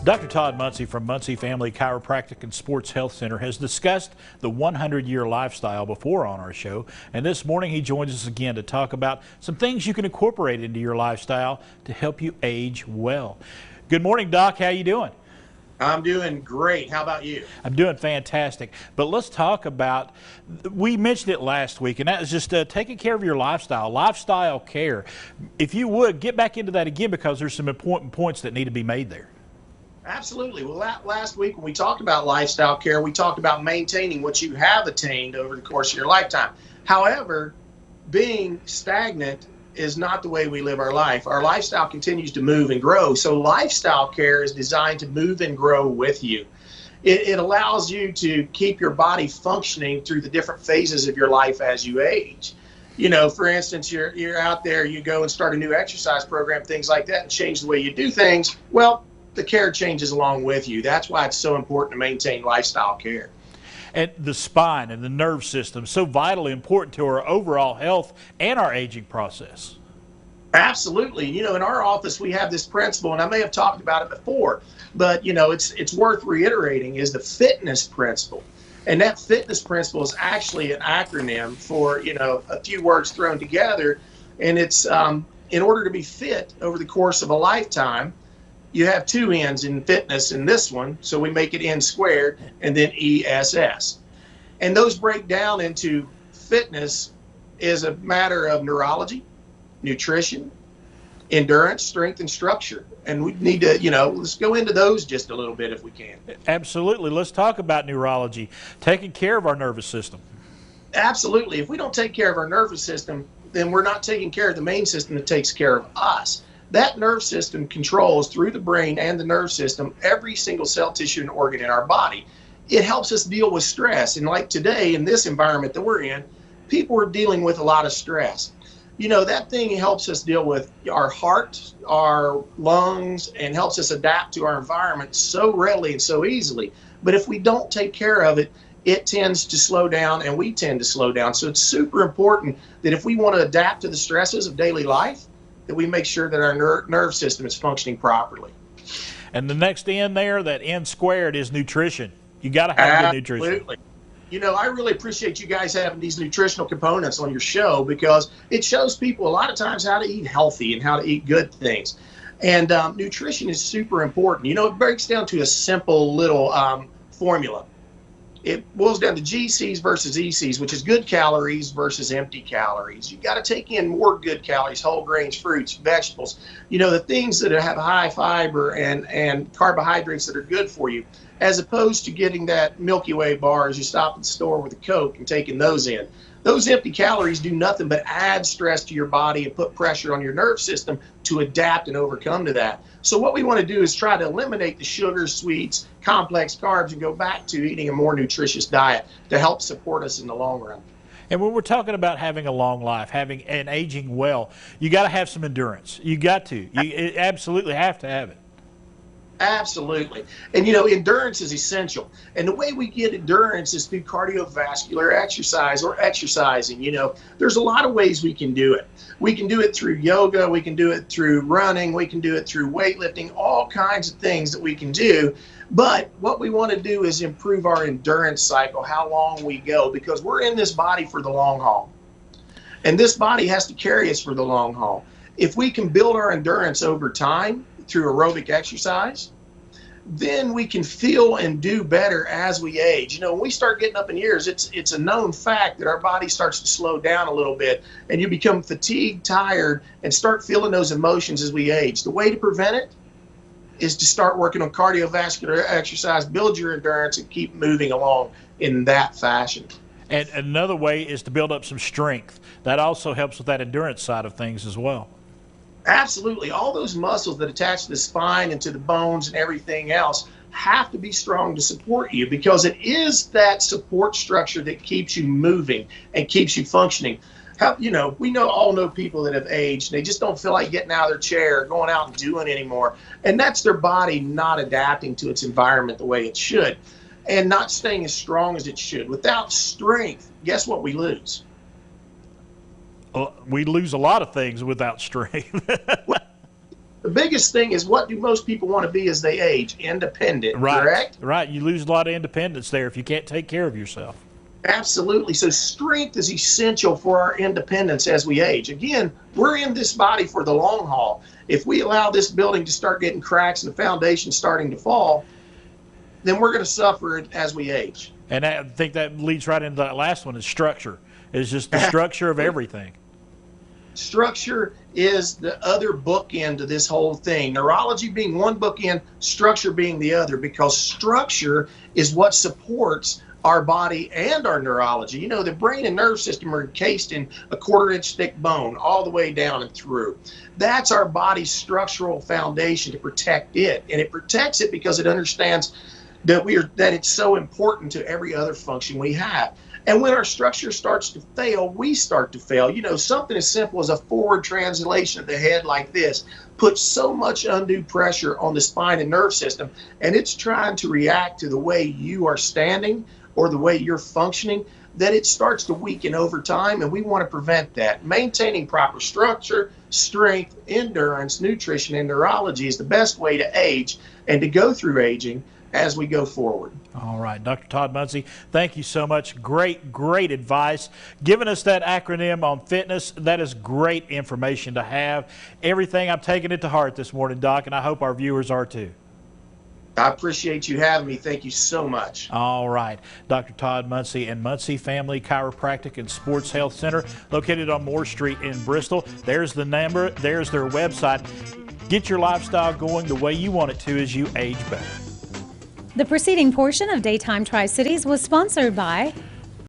Dr. Todd Muncy from Muncy Family Chiropractic and Sports Health Center has discussed the 100-year lifestyle before on our show, and this morning he joins us again to talk about some things you can incorporate into your lifestyle to help you age well. Good morning, Doc. How you doing? I'm doing great. How about you? I'm doing fantastic. But let's talk about, we mentioned it last week, and that is just taking care of your lifestyle care. If you would, get back into that again because there's some important points that need to be made there. Absolutely. Well, last week when we talked about lifestyle care, we talked about maintaining what you have attained over the course of your lifetime. However, being stagnant is not the way we live our life. Our lifestyle continues to move and grow. So lifestyle care is designed to move and grow with you. It allows you to keep your body functioning through the different phases of your life as you age. You know, for instance, you're out there, you go and start a new exercise program, things like that, and change the way you do things. Well, the care changes along with you. That's why it's so important to maintain lifestyle care. And the spine and the nerve system, so vitally important to our overall health and our aging process. Absolutely. You know, in our office, we have this principle, and I may have talked about it before, but, you know, it's worth reiterating, is the fitness principle. And that fitness principle is actually an acronym for, you know, a few words thrown together. And it's in order to be fit over the course of a lifetime, you have two N's in fitness in this one, so we make it N squared and then ESS. And those break down into fitness is a matter of neurology, nutrition, endurance, strength, and structure. And we need to, you know, let's go into those just a little bit if we can. Absolutely. Let's talk about neurology, taking care of our nervous system. Absolutely. If we don't take care of our nervous system, then we're not taking care of the main system that takes care of us. That nerve system controls, through the brain and the nerve system, every single cell, tissue, and organ in our body. It helps us deal with stress. And like today, in this environment that we're in, people are dealing with a lot of stress. You know, that thing helps us deal with our heart, our lungs, and helps us adapt to our environment so readily and so easily. But if we don't take care of it, it tends to slow down, and we tend to slow down. So it's super important that if we want to adapt to the stresses of daily life, that we make sure that our nerve system is functioning properly. And the next N there, that N squared, is nutrition. You got to have good nutrition. Absolutely. You know, I really appreciate you guys having these nutritional components on your show because it shows people a lot of times how to eat healthy and how to eat good things. And nutrition is super important. You know, it breaks down to a simple little formula. It boils down to GCs versus ECs, which is good calories versus empty calories. You got to take in more good calories, whole grains, fruits, vegetables, you know, the things that have high fiber and carbohydrates that are good for you, as opposed to getting that Milky Way bar as you stop at the store with a Coke and taking those in. Those empty calories do nothing but add stress to your body and put pressure on your nerve system to adapt and overcome to that. So what we want to do is try to eliminate the sugars, sweets, complex carbs, and go back to eating a more nutritious diet to help support us in the long run. And when we're talking about having a long life, having and aging well, you got to have some endurance. You got to. You absolutely have to have it. Absolutely. And, you know, endurance is essential. And the way we get endurance is through cardiovascular exercise or exercising. You know, there's a lot of ways we can do it. We can do it through yoga. We can do it through running. We can do it through weightlifting, all kinds of things that we can do. But what we want to do is improve our endurance cycle, how long we go, because we're in this body for the long haul. And this body has to carry us for the long haul. If we can build our endurance over time, through aerobic exercise, then we can feel and do better as we age. You know, when we start getting up in years, it's a known fact that our body starts to slow down a little bit and you become fatigued, tired, and start feeling those emotions as we age. The way to prevent it is to start working on cardiovascular exercise, build your endurance, and keep moving along in that fashion. And another way is to build up some strength. That also helps with that endurance side of things as well. Absolutely. All those muscles that attach to the spine and to the bones and everything else have to be strong to support you because it is that support structure that keeps you moving and keeps you functioning. You know, we all know people that have aged. They just don't feel like getting out of their chair or going out and doing anymore. And that's their body not adapting to its environment the way it should and not staying as strong as it should. Without strength, guess what we lose? We lose a lot of things without strength. The biggest thing is, what do most people want to be as they age? Independent, correct? Right. You lose a lot of independence there if you can't take care of yourself. Absolutely. So strength is essential for our independence as we age. Again, we're in this body for the long haul. If we allow this building to start getting cracks and the foundation starting to fall, then we're going to suffer as we age. And I think that leads right into that last one, is structure. It's just the structure of everything. Structure is the other bookend to this whole thing. Neurology being one bookend, structure being the other, because structure is what supports our body and our neurology. You know, the brain and nerve system are encased in a 1/4 inch thick bone all the way down and through. That's our body's structural foundation to protect it. And it protects it because it understands that it's so important to every other function we have. And when our structure starts to fail, we start to fail. You know, something as simple as a forward translation of the head like this puts so much undue pressure on the spine and nerve system, and it's trying to react to the way you are standing or the way you're functioning, that it starts to weaken over time, and we want to prevent that. Maintaining proper structure, strength, endurance, nutrition, and neurology is the best way to age and to go through aging as we go forward. All right, Dr. Todd Muncy, thank you so much. Great advice. Giving us that acronym on fitness, that is great information to have. Everything, I'm taking it to heart this morning, Doc, and I hope our viewers are too. I appreciate you having me. Thank you so much. All right. Dr. Todd Muncy and Muncy Family Chiropractic and Sports Health Center, located on Moore Street in Bristol. There's the number. There's their website. Get your lifestyle going the way you want it to as you age better. The preceding portion of Daytime Tri-Cities was sponsored by